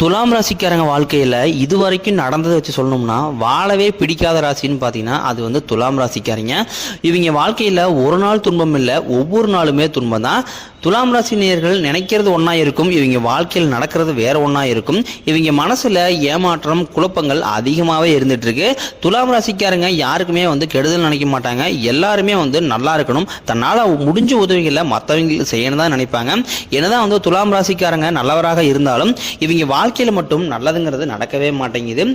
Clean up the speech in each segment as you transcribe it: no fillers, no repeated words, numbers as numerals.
துலாம் ராசிக்காரங்க வாழ்க்கையில் இது வரைக்கும் நடந்ததை வச்சு சொல்லணும்னா வாழவே பிடிக்காத ராசின்னு பார்த்தீங்கன்னா அது வந்து துலாம் ராசிக்காரங்க. இவங்க வாழ்க்கையில் ஒரு நாள் துன்பம் இல்லை, ஒவ்வொரு நாளுமே துன்பம் தான். துலாம் ராசி நேயர்கள் நினைக்கிறது ஒன்றா இருக்கும், இவங்க வாழ்க்கையில் நடக்கிறது வேற ஒன்றா இருக்கும். இவங்க மனசில் ஏமாற்றம் குழப்பங்கள் அதிகமாகவே இருந்துட்டு இருக்கு. துலாம் ராசிக்காரங்க யாருக்குமே வந்து கெடுதல் நினைக்க மாட்டாங்க, எல்லாருமே வந்து நல்லா இருக்கணும், தன்னால் முடிஞ்ச உதவிகளை மற்றவங்களுக்கு செய்யணும் தான் நினைப்பாங்க. என்னதான் வந்து துலாம் ராசிக்காரங்க நல்லவராக இருந்தாலும் இவங்க வாழ்க்கையில் மட்டும் நல்லதுங்கிறது நடக்கவே மாட்டேங்குது.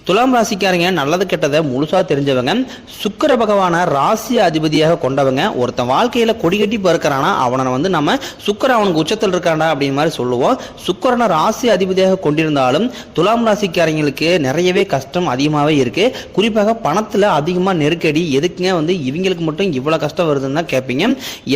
துலாம் ராசிக்காரங்க நல்லது கெட்டதை முழுசா தெரிஞ்சவங்க, சுக்கிர பகவான ராசி அதிபதியாக கொண்டவங்க. ஒருத்தன் வாழ்க்கையில கொடி கட்டி பிறக்கிறானா அவனை வந்து நம்ம சுக்கிரன் அவனுக்கு உச்சத்தில் இருக்காண்டா அப்படின்னு மாதிரி சொல்லுவோம். சுக்கிரனை ராசி அதிபதியாக கொண்டிருந்தாலும் துலாம் ராசிக்காரங்களுக்கு நிறையவே கஷ்டம் அதிகமாகவே இருக்கு. குறிப்பாக பணத்துல அதிகமாக நெருக்கடி. எதுக்குங்க வந்து இவங்களுக்கு மட்டும் இவ்வளவு கஷ்டம் வருதுன்னு தான் கேட்பீங்க.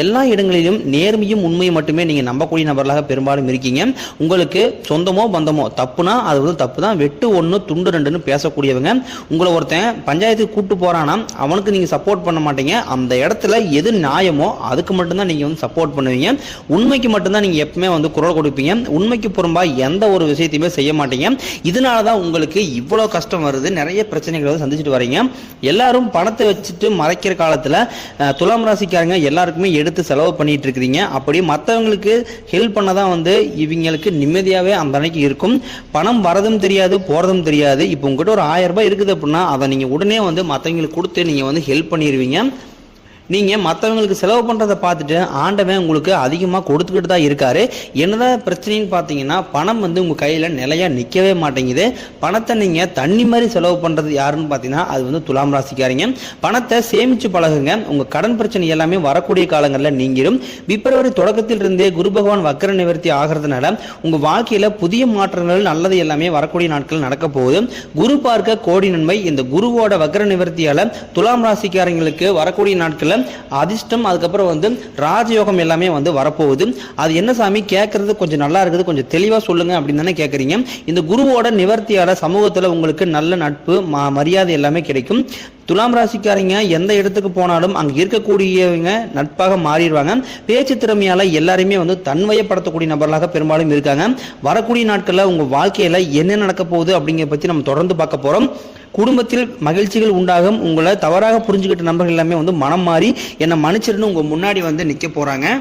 எல்லா இடங்களிலும் நேர்மையும் உண்மையும் மட்டுமே நீங்க நம்பக்கூடிய நபர்களாக பெரும்பாலும் இருக்கீங்க. உங்களுக்கு சொந்தமோ பந்தமோ தப்புனா அது வந்து தப்பு தான், வெட்டு ஒன்று துண்டு ரெண்டுன்னு பேசக்கூடியவங்க. உங்களை ஒருத்தன் பஞ்சாயத்துக்கு கூட்டு போறானா அவனுக்கு நீங்க சப்போர்ட் பண்ண மாட்டீங்க. அந்த இடத்துல எது நியாயமோ அதுக்கு மட்டும்தான் நீங்க வந்து சப்போர்ட் பண்ணுவீங்க. உண்மைக்கு மட்டும்தான் நீங்க எப்பவுமே வந்து குரல் கொடுப்பீங்க. உண்மைக்கு புறம்பா எந்த ஒரு விஷயத்தையுமே செய்ய மாட்டீங்க. இதனாலதான் உங்களுக்கு இவ்வளவு கஷ்டம் வருது, நிறைய பிரச்சனைகளை சந்திச்சுட்டு வரீங்க. எல்லாரும் பணத்தை வச்சுட்டு மறைக்கிற காலத்துல துலாம் ராசிக்காரங்க எல்லாருக்குமே எடுத்து செலவு பண்ணிட்டு இருக்கிறீங்க. அப்படி மற்றவங்களுக்கு ஹெல்ப் பண்ணதான் வந்து இவங்களுக்கு நிம்மதியாவே அந்த அன்னைக்கு இருக்கும். பணம் வரதும் தெரியாது போறதும் தெரியாது. இப்போ உங்ககிட்ட ஒரு 1000 ரூபாய் இருக்குது அப்படின்னா அதை நீங்க உடனே வந்து மற்றவங்களுக்கு கொடுத்து நீங்க வந்து ஹெல்ப் பண்ணிடுவீங்க. நீங்க மற்றவங்களுக்கு செலவு பண்றதை பார்த்துட்டு ஆண்டவன் உங்களுக்கு அதிகமாக கொடுத்துக்கிட்டு தான் இருக்காரு. என்னதான் பிரச்சனைன்னு பார்த்தீங்கன்னா பணம் வந்து உங்க கையில நிலையா நிற்கவே மாட்டேங்குது. பணத்தை நீங்க தண்ணி மாதிரி செலவு பண்றது யாருன்னு பார்த்தீங்கன்னா அது வந்து துலாம் ராசிக்காரங்க. பணத்தை சேமிச்சு பழகுங்க. உங்க கடன் பிரச்சனை எல்லாமே வரக்கூடிய காலங்களில் நீங்கிடும். பிப்ரவரி தொடக்கத்தில் இருந்தே குரு பகவான் வக்கர நிவர்த்தி ஆகிறதுனால உங்க வாழ்க்கையில புதிய மாற்றங்கள் நல்லது எல்லாமே வரக்கூடிய நாட்கள் நடக்க போகுது. குரு பார்க்க கோடி நன்மை. இந்த குருவோட வக்கர நிவர்த்தியால துலாம் ராசிக்காரங்களுக்கு வரக்கூடிய நாட்கள் அதிர்ஷ்டம் அதுக்கப்புறம் வந்து ராஜயோகம் எல்லாமே வந்து வரப்போகுது. அது என்ன சாமி கேட்கறது கொஞ்சம் நல்லா இருக்குது, கொஞ்சம் தெளிவா சொல்லுங்க அப்படின்னு தானே கேட்கறீங்க. இந்த குருவோட நிவர்த்தியால சமூகத்துல உங்களுக்கு நல்ல நட்பு மரியாதை எல்லாமே கிடைக்கும். துலாம் ராசிக்காரங்க எந்த இடத்துக்கு போனாலும் அங்க இருக்கக்கூடியவங்க நட்பாக மாறிடுவாங்க. பேச்சு திறமையால எல்லாருமே வந்து தன்வயப்படுத்தக்கூடிய நபர்களாக பெரும்பாலும் இருக்காங்க. வரக்கூடிய நாட்கள்ல உங்க வாழ்க்கையில என்ன நடக்க போகுது அப்படிங்கிற பத்தி நம்ம தொடர்ந்து பார்க்க போறோம். குடும்பத்தில் மகிழ்ச்சிகள் உண்டாகும். உங்களை தவறாக புரிஞ்சுக்கிட்ட நபர்கள் எல்லாமே வந்து மனம் மாறி என்னை மன்னிச்சிருன்னு உங்க முன்னாடி வந்து நிக்க போறாங்க.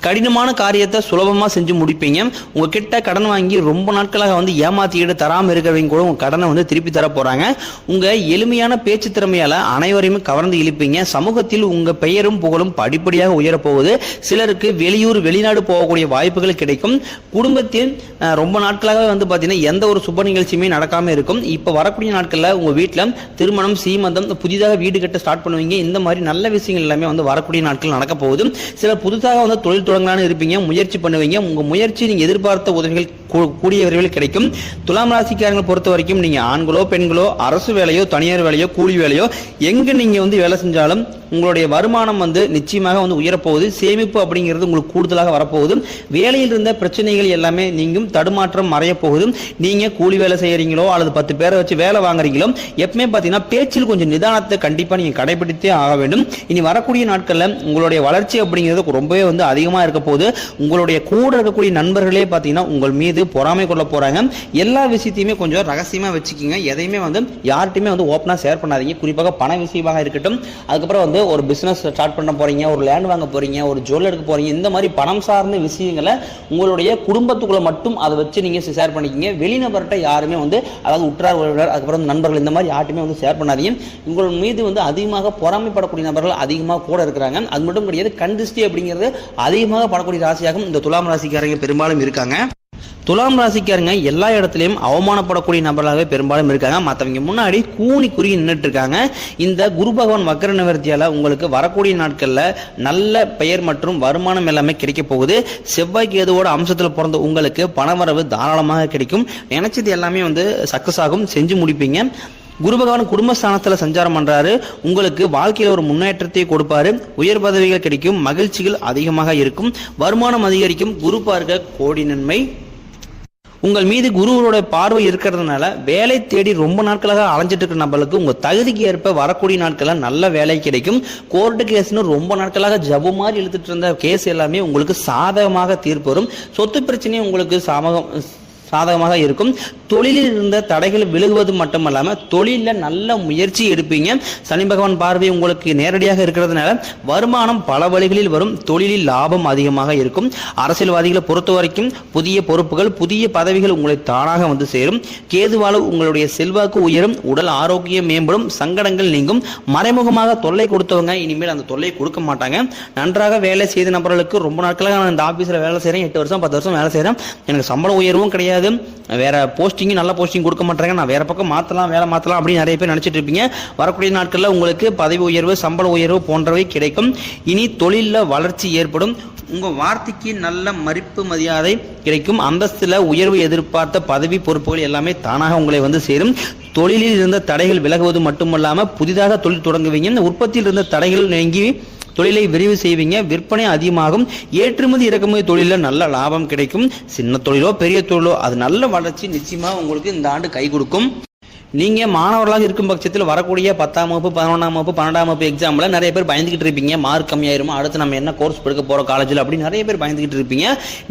கடினமான காரியத்தை சுலபமாக செஞ்சு முடிப்பீங்க. உங்ககிட்ட கடன் வாங்கி ரொம்ப நாட்களாக வந்து ஏமாத்திக்கிட்டு தராமல் இருக்கிறவங்க கூட உங்கள் கடனை வந்து திருப்பி தர போகிறாங்க. உங்கள் எளிமையான பேச்சு திறமையால் அனைவரையுமே கவர்ந்து இழுப்பீங்க. சமூகத்தில் உங்கள் பெயரும் புகழும் படிப்படியாக உயரப்போகுது. சிலருக்கு வெளியூர் வெளிநாடு போகக்கூடிய வாய்ப்புகள் கிடைக்கும். குடும்பத்தில் ரொம்ப நாட்களாக வந்து பார்த்தீங்கன்னா எந்த ஒரு சுப நிகழ்ச்சியுமே நடக்காமல் இருக்கும். இப்போ வரக்கூடிய நாட்களில் உங்கள் வீட்டில் திருமணம் சீமந்தம் புதிதாக வீடு கட்ட ஸ்டார்ட் பண்ணுவீங்க. இந்த மாதிரி நல்ல விஷயங்கள் எல்லாமே வந்து வரக்கூடிய நாட்கள் நடக்க போகுது. சிலர் புதுசாக வந்து தொழில் தொடங்கலான்னு இருப்பீங்க, முயற்சி பண்ணுவீங்க. உங்க முயற்சி நீங்க எதிர்பார்த்த உதவிகள் கூடிய விரைவில் கிடைக்கும். துலாம் ராசிக்காரங்களை பொறுத்த வரைக்கும் நீங்க ஆண்களோ பெண்களோ அரசு வேலையோ தனியார் வேலையோ கூலி வேலையோ எங்க நீங்க வந்து வேலை செஞ்சாலும் உங்களுடைய வருமானம் வந்து நிச்சயமாக வந்து உயரப்போகுது. சேமிப்பு அப்படிங்கிறது உங்களுக்கு கூடுதலாக வரப்போகுது. வேலையில் இருந்த பிரச்சனைகள் எல்லாமே நீங்கும். தடுமாற்றம் மறைய போகுது. நீங்க கூலி வேலை செய்யறீங்களோ அல்லது 10 பேரை வச்சு வேலை வாங்குறீங்களோ எப்பவுமே பார்த்தீங்கன்னா பேச்சில் கொஞ்சம் நிதானத்தை கண்டிப்பா நீங்க கடைபிடித்தே ஆக வேண்டும். இனி வரக்கூடிய நாட்கள்ல உங்களுடைய வளர்ச்சி அப்படிங்கிறது ரொம்பவே வந்து அதிகமா இருக்க போது. உங்களுடைய கூட இருக்கக்கூடிய நண்பர்களே பார்த்தீங்கன்னா உங்கள் மீது பொறாமை கொள்ள போறாங்க. எல்லா விஷயத்தையுமே கொஞ்சம் ரகசியமா வச்சுக்கோங்க. எதையுமே வந்து யார்கிட்டயுமே வந்து ஓப்பனா ஷேர் பண்ணாதீங்க. குறிப்பாக பண விஷயமாக இருக்கட்டும். அதுக்கப்புறம் வந்து ஒரு பிசினஸ் ஸ்டார்ட் பண்ண போறீங்க, ஒரு லேண்ட் வாங்க போறீங்க, ஒரு ஜுவல் எடுக்க போறீங்க, இந்த மாதிரி பணம் சார்ந்த விஷயங்களை உங்களுடைய குடும்பத்துக்குள்ள மட்டும் அதை வச்சு நீங்க ஷேர் பண்ணிக்கிங்க. வெளிநபர்கிட்ட யாருமே வந்து அதாவது உற்றார் உறவினர் அதுக்கப்புறம் நண்பர்கள் இந்த மாதிரி யார்ட்டுமே வந்து ஷேர் பண்ணாதீங்க. உங்கள் மீது வந்து அதிகமாக பொறாமைப்படக்கூடிய நபர்கள் அதிகமாக கூட இருக்கிறாங்க. அது மட்டும் கிடையாது, கண் திருஷ்டி அப்படிங்கிறது அதிகமாக படக்கூடிய ராசியாகவும் இந்த துலாம் ராசிக்காரங்க பெரும்பாலும் இருக்காங்க. துலாம் ராசிக்காரங்க எல்லா இடத்துலையும் அவமானப்படக்கூடிய நபர்களாகவே பெரும்பாலும் இருக்காங்க. மற்றவங்க முன்னாடி கூனி குறுகி நின்றுட்டு இருக்காங்க. இந்த குரு பகவான் வக்கர நிவர்த்தியால உங்களுக்கு வரக்கூடிய நாட்கள்ல நல்ல பெயர் மற்றும் வருமானம் எல்லாமே கிடைக்க போகுது. செவ்வாய் கேதுவோட அம்சத்தில் பிறந்த உங்களுக்கு பணவரவு தாராளமாக கிடைக்கும். நினைச்சது எல்லாமே வந்து சக்சஸ் ஆகும், செஞ்சு முடிப்பீங்க. குரு பகவான் குடும்பஸ்தானத்துல சஞ்சாரம் பண்றாரு. உங்களுக்கு வாழ்க்கையில ஒரு முன்னேற்றத்தை கொடுப்பாரு. உயர் பதவிகள் கிடைக்கும். மகிழ்ச்சிகள் அதிகமாக இருக்கும். வருமானம் அதிகரிக்கும். குரு பார்க்க கோடி நன்மை. உங்கள் மீது குருவோட பார்வை இருக்கிறதுனால வேலை தேடி ரொம்ப நாட்களாக அலைஞ்சிட்டு இருக்கிற நபர்களுக்கு உங்க தகுதிக்கு ஏற்ப வரக்கூடிய நாட்கள்ல நல்ல வேலை கிடைக்கும். கோர்ட்டு கேஸ்னு ரொம்ப நாட்களாக ஜபு மாதிரி இழுத்துட்டு இருந்த கேஸ் எல்லாமே உங்களுக்கு சாதகமாக தீர்ப்பு வரும். சொத்து பிரச்சனையும் உங்களுக்கு சாதகமாக இருக்கும். தொழிலில் இருந்த தடைகள் விலகுவது மட்டுமல்லாமல் தொழிலில் நல்ல முயற்சி எடுப்பீங்க. சனி பகவான் பார்வை உங்களுக்கு நேரடியாக இருக்கிறதுனால வருமானம் பல வழிகளில் வரும். தொழிலில் லாபம் அதிகமாக இருக்கும். அரசியல்வாதிகளை பொறுத்த வரைக்கும் புதிய பொறுப்புகள் புதிய பதவிகள் உங்களை தானாக வந்து சேரும். கேதுவால உங்களுடைய செல்வாக்கு உயரும். உடல் ஆரோக்கியம் மேம்படும். சங்கடங்கள் நீங்கும். மறைமுகமாக தொல்லை கொடுத்தவங்க இனிமேல் அந்த தொல்லை கொடுக்க மாட்டாங்க. நன்றாக வேலை செய்த நபர்களுக்கு ரொம்ப நாட்களாக நான் இந்த ஆபீஸ்ல வேலை செய்றேன், 8 வருஷம் 10 வருஷம் வேலை செய்றேன், எனக்கு சம்பள உயர்வும் கிடையாது, வேற போஸ்டிங் நல்ல போஸ்டிங் கொடுக்க மாட்டாங்க, நான் வேற பக்கம் மாத்தலாம் வேலை மாத்தலாம் அப்படின்னு நிறைய பேர் நினைச்சிட்டு இருப்பீங்க. வரக்கூடிய நாட்கள்ல உங்களுக்கு பதவி உயர்வு சம்பள உயர்வு போன்றவை கிடைக்கும். இனி தொழிலில் வளர்ச்சி ஏற்படும். உங்க வார்த்தைக்கு நல்ல மதிப்பு மரியாதை கிடைக்கும். அந்தஸ்துல உயர்வு எதிர்பார்த்த பதவி பொறுப்புகள் எல்லாமே தானாக உங்களை வந்து சேரும். தொழிலில் இருந்த தடைகள் விலகுவது மட்டுமல்லாம புதிதாக தொழில் தொடங்குவீங்க. உற்பத்தியில் இருந்த தடைகள் நீங்கி தொழிலை விரிவு செய்வீங்க. விற்பனை அதிகமாகும். ஏற்றுமதி இறக்குமதி தொழிலில் நல்ல லாபம் கிடைக்கும். சின்ன தொழிலோ பெரிய தொழிலோ அது நல்ல வளர்ச்சி நிச்சயமா உங்களுக்கு இந்த ஆண்டு கை கொடுக்கும். நீங்கள் மாணவர்களாக இருக்கும் பட்சத்தில் வரக்கூடிய 10ஆம் வகுப்பு 11ஆம் வகுப்பு 12ஆம் வகுப்பு எக்ஸாமில் நிறைய பேர் பயந்துக்கிட்டு இருப்பீங்க. மார்க் கம்மியாயிருமா, அடுத்து நம்ம என்ன கோர்ஸ் எடுக்க போகிறோம் காலேஜில் அப்படின்னு நிறைய பேர் பயந்துக்கிட்டு இருப்பீங்க.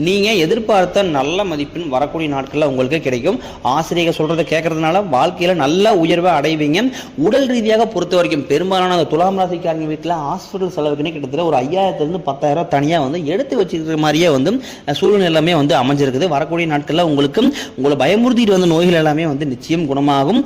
நீங்கள் எதிர்பார்த்த நல்ல மதிப்பெண் வரக்கூடிய நாட்களில் உங்களுக்கு கிடைக்கும். ஆசிரியர்கள் சொல்கிறத கேட்கறதுனால வாழ்க்கையில் நல்ல உயர்வை அடைவீங்க. உடல் ரீதியாக பொறுத்த வரைக்கும் பெரும்பாலான துலாம் ராசிக்காரங்க வீட்டில் ஹாஸ்பிட்டல் செலவுக்குன்னு கிட்டத்தட்ட ஒரு 5000 10,000 தனியாக வந்து எடுத்து வச்சுக்கிற மாதிரியே வந்து சூழ்நிலை எல்லாமே வந்து அமைஞ்சிருக்குது. வரக்கூடிய நாட்களில் உங்களுக்கு உங்களை பயமுறுத்திட்டு வந்த நோய்கள் எல்லாமே வந்து நிச்சயம் குணமாகும்.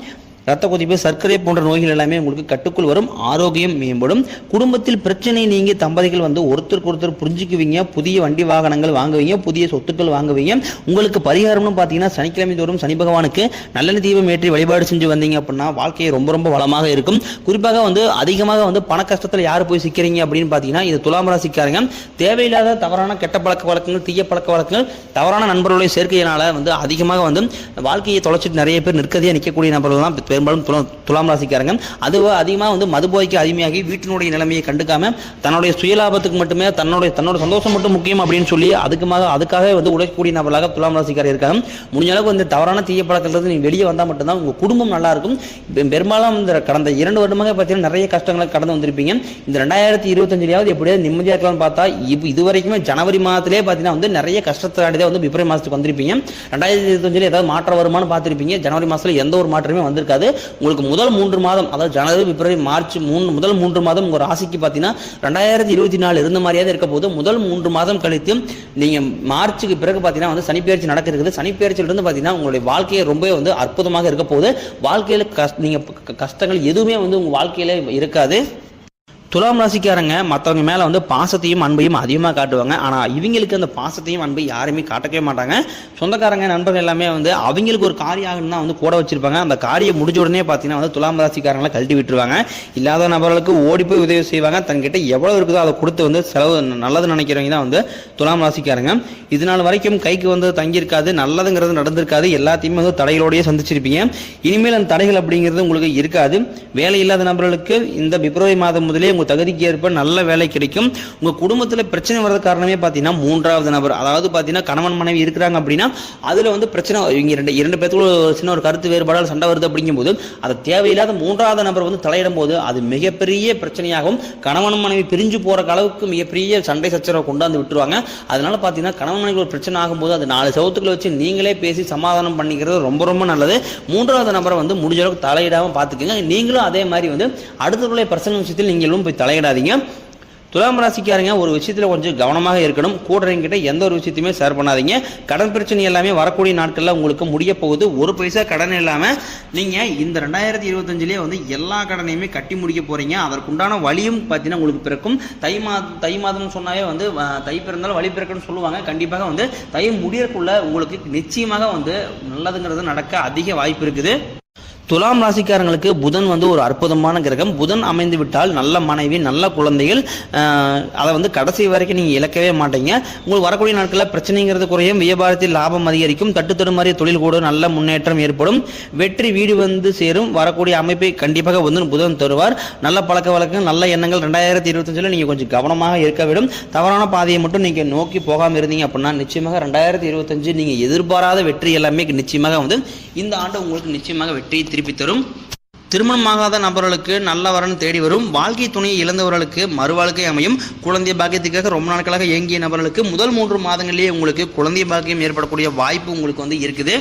ரத்த கொதிப்பு சர்க்கரை போன்ற நோய்கள் எல்லாமே உங்களுக்கு கட்டுக்குள் வரும். ஆரோக்கியம் மேம்படும். குடும்பத்தில் பிரச்சனை நீங்கி தம்பதிகள் வந்து ஒருத்தருக்கு ஒருத்தர் புரிஞ்சுக்குவீங்க. புதிய வண்டி வாகனங்கள் வாங்குவீங்க. புதிய சொத்துக்கள் வாங்குவீங்க. உங்களுக்கு பரிகாரம்னு பார்த்தீங்கன்னா சனிக்கிழமை தோறும் சனி பகவானுக்கு நல்லெண்ணெய் தீபம் ஏற்றி வழிபாடு செஞ்சு வந்தீங்க அப்படின்னா வாழ்க்கையை ரொம்ப ரொம்ப வளமாக இருக்கும். குறிப்பாக வந்து அதிகமாக வந்து பண கஷ்டத்தில் யார் போய் சிக்கிறீங்க அப்படின்னு பார்த்தீங்கன்னா இது துலாம் ராசிக்காரங்க. தேவையில்லாத தவறான கெட்ட பழக்க வழக்கங்கள் தீய பழக்க வழக்கங்கள் தவறான நண்பர்களுடைய சேர்க்கையினால வந்து அதிகமாக வந்து வாழ்க்கையை தொலைச்சிட்டு நிறைய பேர் நிற்கதியாக நிற்கக்கூடிய நபர்கள் தான் பெரும்பாலும் துலாம் ராசிக்காரங்க. அதுவும் அதிகமாக வந்து மதுபோதைக்கு அடிமையாகி வீட்டினுடைய நிலைமையை கண்டுக்காம தன்னுடைய சுயலாபத்துக்கு மட்டுமே தன்னோட சந்தோஷம் மட்டும் முக்கியம் அப்படின்னு சொல்லி அதுக்காக வந்து உழைக்கக்கூடிய நபர்களாக துலாம் ராசிக்காரர் இருக்காங்க. முடிஞ்ச அளவுக்கு வந்து தவறான தீய பழக்கத்திலிருந்து நீ வெளியே வந்தால் மட்டும்தான் உங்க குடும்பம் நல்லா இருக்கும். பெரும்பாலும் இந்த கடந்த 2 வருடமாக பார்த்தீங்கன்னா நிறைய கஷ்டங்களை கடந்து வந்திருப்பீங்க. இந்த 2025 எப்படியாவது நிம்மதியாக இருக்கலாம்னு பார்த்தா இதுவரைக்குமே ஜனவரி மாதத்திலே பார்த்தீங்கன்னா வந்து நிறைய கஷ்டத்தாடிதான் வந்து பிப்ரவரி மாதத்துக்கு வந்திருப்பீங்க. 2025 ஏதாவது மாற்றம் வருமானு பார்த்திருப்பீங்க. ஜனவரி மாதத்துல எந்த ஒரு மாற்றமே வந்திருக்காது. உங்களுக்கு முதல் 3 மாதம் அதாவது ஜனவரி பிப்ரவரி மார்ச் முதல் 3 மாதம் உங்க ராசிக்கு பார்த்தீங்கன்னா 2024 இருந்த மாதிரியாவது இருக்க போது முதல் 3 மாதம் கழித்து நீங்க மார்ச்சுக்கு பிறகு பார்த்தீங்கன்னா வந்து சனிப்பெயர்ச்சி நடக்க இருக்குது. சனிப்பெயர்ச்சியிலிருந்து பார்த்தீங்கன்னா உங்களுடைய வாழ்க்கையை ரொம்ப வந்து அற்புதமாக இருக்க போது. வாழ்க்கையில நீங்க கஷ்டங்கள் எதுவுமே வந்து உங்க வாழ்க்கையில இருக்காது. துலாம் ராசிக்காரங்க மற்றவங்க மேலே வந்து பாசத்தையும் அன்பையும் அதிகமாக காட்டுவாங்க. ஆனால் இவங்களுக்கு அந்த பாசத்தையும் அன்பையும் யாருமே காட்டவே மாட்டாங்க. சொந்தக்காரங்க நண்பர்கள் எல்லாமே வந்து அவங்களுக்கு ஒரு காரியம் ஆகணும்னா வந்து கூட வச்சிருப்பாங்க. அந்த காரியம் முடிஞ்ச உடனே பார்த்தீங்கன்னா வந்து துலாம் ராசிக்காரங்களை கழட்டி விட்டுருவாங்க. இல்லாத நபர்களுக்கு ஓடி போய் உதவி செய்வாங்க. தன்கிட்ட எவ்வளோ இருக்குதோ அதை கொடுத்து வந்து செலவு நல்லது நினைக்கிறவங்க தான் வந்து துலாம் ராசிக்காரங்க. இதனால் வரைக்கும் கைக்கு வந்து தங்கியிருக்காது, நல்லதுங்கிறது நடந்திருக்காது, எல்லாத்தையுமே வந்து தடைகளோடையே சந்திச்சிருப்பீங்க. இனிமேல் அந்த தடைகள் அப்படிங்கிறது உங்களுக்கு இருக்காது. வேலை இல்லாத நபர்களுக்கு இந்த பிப்ரவரி மாதம் முதலே உங்க தகுதிக்கு ஏற்ப நல்ல வேலை கிடைக்கும். உங்க குடும்பத்துல பிரச்சனை வர்றது காரணமே பாத்தீங்கன்னா 3வது நபர், அதாவது பாத்தீங்கன்னா கணவன் மனைவி இருக்கிறாங்க அப்படின்னா அதுல வந்து பிரச்சனை இவங்க இரண்டு பேத்துக்குள்ள சின்ன ஒரு கருத்து வேறுபாடால் சண்டை வருது அப்படிங்கும் போது அது தேவையில்லாத 3வது நபர் வந்து தலையிடும் போது அது மிகப்பெரிய பிரச்சனையாகும். கணவன் மனைவி பிரிஞ்சு போற அளவுக்கு மிகப்பெரிய சண்டை சச்சரவை கொண்டாந்து விட்டுருவாங்க. அதனால பாத்தீங்கன்னா கணவன் மனைவி ஒரு பிரச்சனை ஆகும்போது அது 4 சவுத்துக்களை வச்சு நீங்களே பேசி சமாதானம் பண்ணிக்கிறது ரொம்ப ரொம்ப நல்லது. 3வது நபரை வந்து முடிஞ்ச அளவுக்கு தலையிடாம பாத்துக்கோங்க. நீங்களும் அதே மாதிரி வந்து அடுத்தவர்களுடைய பர்சனல் விஷயத்தில் நீங்களும் போய் தலையிடாதீங்க. துலாம் ராசிக்காரங்க ஒரு விஷயத்துல கொஞ்சம் கவனமாக இருக்கணும். கூடுறவங்கிட்ட எந்த ஒரு விஷயத்தையுமே ஷேர் பண்ணாதீங்க. கடன் பிரச்சனை எல்லாமே வரக்கூடிய நாட்கள்ல உங்களுக்கு முடிய போகுது. ஒரு பைசா கடன் இல்லாம நீங்க இந்த 2025 வந்து எல்லா கடனையுமே கட்டி முடிக்க போறீங்க. அதற்குண்டான வழியும் பார்த்தீங்கன்னா உங்களுக்கு பிறக்கும். தை மாதம் சொன்னாவே வந்து தை பிறந்தாலும் வழி பிறக்குன்னு சொல்லுவாங்க. கண்டிப்பாக வந்து தை முடியறதுக்குள்ள உங்களுக்கு நிச்சயமாக வந்து நல்லதுங்கிறது நடக்க அதிக வாய்ப்பு இருக்குது. துலாம் ராசிக்காரங்களுக்கு புதன் வந்து ஒரு அற்புதமான கிரகம். புதன் அமைந்து விட்டால் நல்ல மனைவி நல்ல குழந்தைகள் அதை வந்து கடைசி வரைக்கும் நீங்கள் இழக்கவே மாட்டீங்க. உங்களுக்கு வரக்கூடிய நாட்களில் பிரச்சனைங்கிறது குறையும். வியாபாரத்தில் லாபம் அதிகரிக்கும். தட்டுத்தடுமாறிய தொழில் கூட நல்ல முன்னேற்றம் ஏற்படும். வெற்றி வீடு வந்து சேரும். வரக்கூடிய அமைப்பை கண்டிப்பாக வந்து புதன் தருவார். நல்ல பழக்க வழக்கங்கள் நல்ல எண்ணங்கள் 2025 நீங்கள் கொஞ்சம் கவனமாக இருக்க வேண்டும். தவறான பாதையை மட்டும் நீங்கள் நோக்கி போகாமல் இருந்தீங்க அப்படின்னா நிச்சயமாக 2025 நீங்கள் எதிர்பாராத வெற்றி எல்லாமே நிச்சயமாக வந்து இந்த ஆண்டு உங்களுக்கு நிச்சயமாக வெற்றியை திருப்பி தரும். திருமணமாகாத நபர்களுக்கு நல்ல வரன் தேடி வரும். வாழ்க்கை துணையை இழந்தவர்களுக்கு மறுவாழ்க்கை அமையும். குழந்தை பாக்கியத்துக்காக ரொம்ப நாட்களாக இயங்கிய நபர்களுக்கு முதல் 3 மாதங்களிலேயே உங்களுக்கு குழந்தை பாக்கியம் ஏற்படக்கூடிய வாய்ப்பு உங்களுக்கு இருக்குது.